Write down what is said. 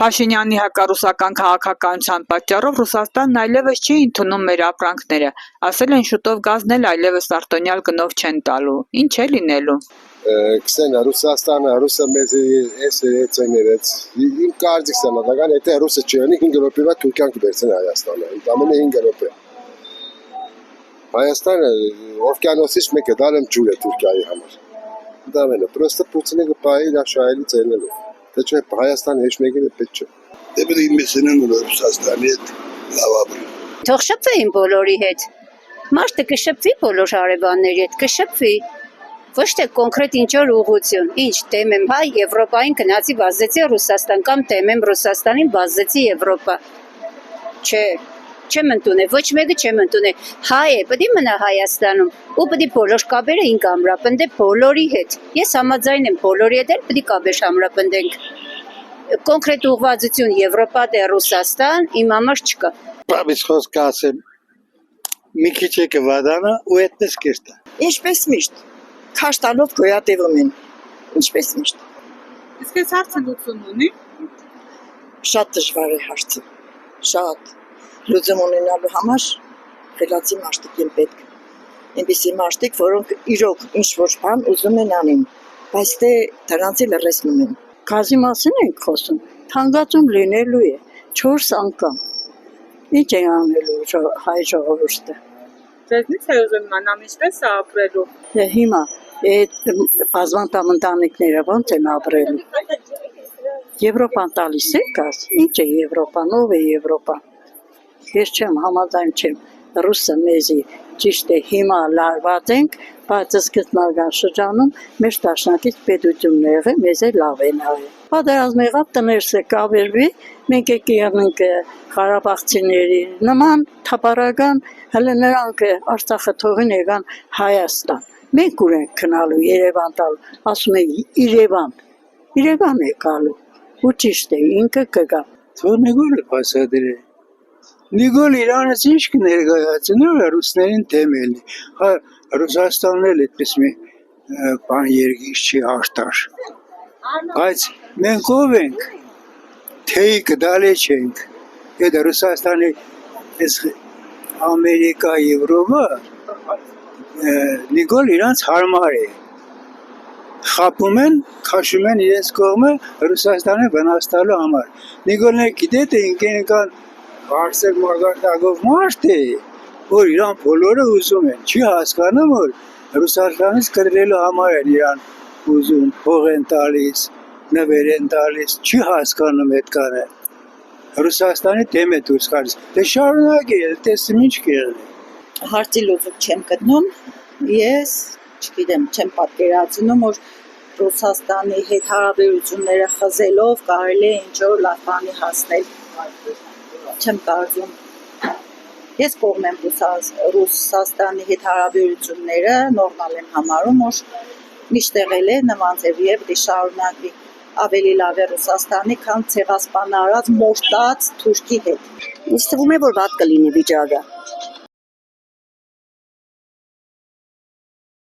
Փաշինյանի հակառուսական քաղաքականության պատճառով Ռուսաստանն այլևս չի ընդունում մեր ապրանքները, ասել են շուտով գազն էլ այլևս արտոնյալ գնով չեն տալու, ինչ է լինելու։ Քսենա Ռուսաստանը, ռուսը մեզ էս իմ կարծիքս է նատական, եթե ռուսը չյանի 5 րոպեվա Թուրքիան կբերցեն Հայաստանը, ընդամենը 5 րոպե։ Հայաստանը օվկիանոսից մեկը դարեմ ջուր է Թուրքիայի համար։ Ընդամենը, պրոստը Պուտինը կպահի իր աշխարհի ծերնելով։ Թե չէ Հայաստանը հեչ մեկին է պետք չէ։ Դե պետք է մեսենն ու Ռուսաստանի հետ լավ ապրեն։ Թող շփվեին բոլորի հետ։ Մարդը կշփվի բոլոր հարևանների հետ, կշփվի։ Ոչ թե կոնկրետ ինչ-որ ուղղություն, ինչ դեմ եմ հայ Եվրոպային գնացի վազեցի Ռուսաստան կամ դեմ եմ Ռուսաստանին վազեցի Եվրոպա։ Չէ, չեմ ընդունել, ոչ մեկը չեմ ընդունել։ Հայ է, պետք է մնա Հայաստանում ու պետք է բոլոր կապերը ինք ամրապնդե բոլորի հետ։ Ես համաձայն եմ բոլորի հետ էլ պետք է կապեր ամրապնդենք։ Կոնկրետ ուղղվածություն Եվրոպա դե Ռուսաստան իմ համար չկա։ Պարզ խոսք ասեմ, մի քիչ է կվադանա ու այդպես կերտա։ Ինչպես միշտ, քաշ տալով գոյատևում են, ինչպես միշտ։ Իսկ այս հարցը լուծում ունի։ Շատ դժվար է հարցը, շատ։ Լուծում ունենալու համար խելացի մարդիկ են պետք։ Այնպիսի մարդիկ, որոնք իրոք ինչ-որ բան ուզում են անեն, բայց թե դրանց էլ լրացնում են։ Գազի մասին ենք խոսում, թանկացում լինելու է 4 անգամ։ Ինչ է անելու հայ ժողովուրդը։ Ձեզնից է ուզում իմանամ ինչպես է ապրելու։ Հիմա այդ բազմատամ ընտանիքները ո՞նց են ապրելու։ Եվրոպան տալիս է գազ, ինչ է Եվրոպան, ով է Եվրոպան։ Ես չեմ համաձայն չեմ, ռուսը մեզի ճիշտ է հիմա լարված ենք, բայց սկզբնական շրջանում մեր դաշնակից պետությունն է եղել, մեզ է լավ են արել։ Պատերազմ եղավ, տներս է կավերվի, մենք եկենք Ղարաբաղցիների նման թափառական, հələ նրանք Արցախը թողին եկան Հայաստան։ Մենք ուր ենք գնալու Երևան տալու, ասում են Երևան է գալու, ու ճիշտ է, ինքը կգա։ Թող Նիգոլը փասադրե։ Նիգոլ Իրանից ինչ կներկայացնի, ռուսներին դեմ է լինի։ Ռուսաստանն էլ այդպես մի բան երգիչ չի արտար։ Բայց մենք ով ենք, թեյ կդալե չենք։ Այդ Ռուսաստանի այս Ամերիկա, Եվրոպա, Նիգոլ իրանց հարմար է։ Խապում են, քաշում են իրենց կողմը Ռուսաստանը վնասելու համար։ Նիգոլն է գիտե ինքնական Արսեր մարգարտակով մարդ է, որ իրան բոլորը ուզում են, չի հասկանում, որ Ռուսաստանից կրվելու համար են իրան ուզում, փող են տալիս, նվեր են տալիս, չի հասկանում այդ կանը։ Ռուսաստանի դեմ է դուրս գալիս, դե շարունակ է, տեսնում ինչ կեղել է։ Հարցի լուծում չեմ գտնում, ես, չգիտեմ, չեմ պատկերացնում, որ Ռուսաստանի հետ հարաբերությունները խզելով կարելի է ինչ-որ լավ բանի հասնել։ Չեմ կարծում։ Ես կողմ եմ Ռուսաստանի հետ հարաբերությունները նորմալ եմ համարում, որ միշտ եղել է նման ձև եւ շարունակվի ավելի լավ է Ռուսաստանի, քան ցեղասպան արած մորտած Թուրքի հետ։ Ինձ թվում է, որ վատ կլինի վիճակը։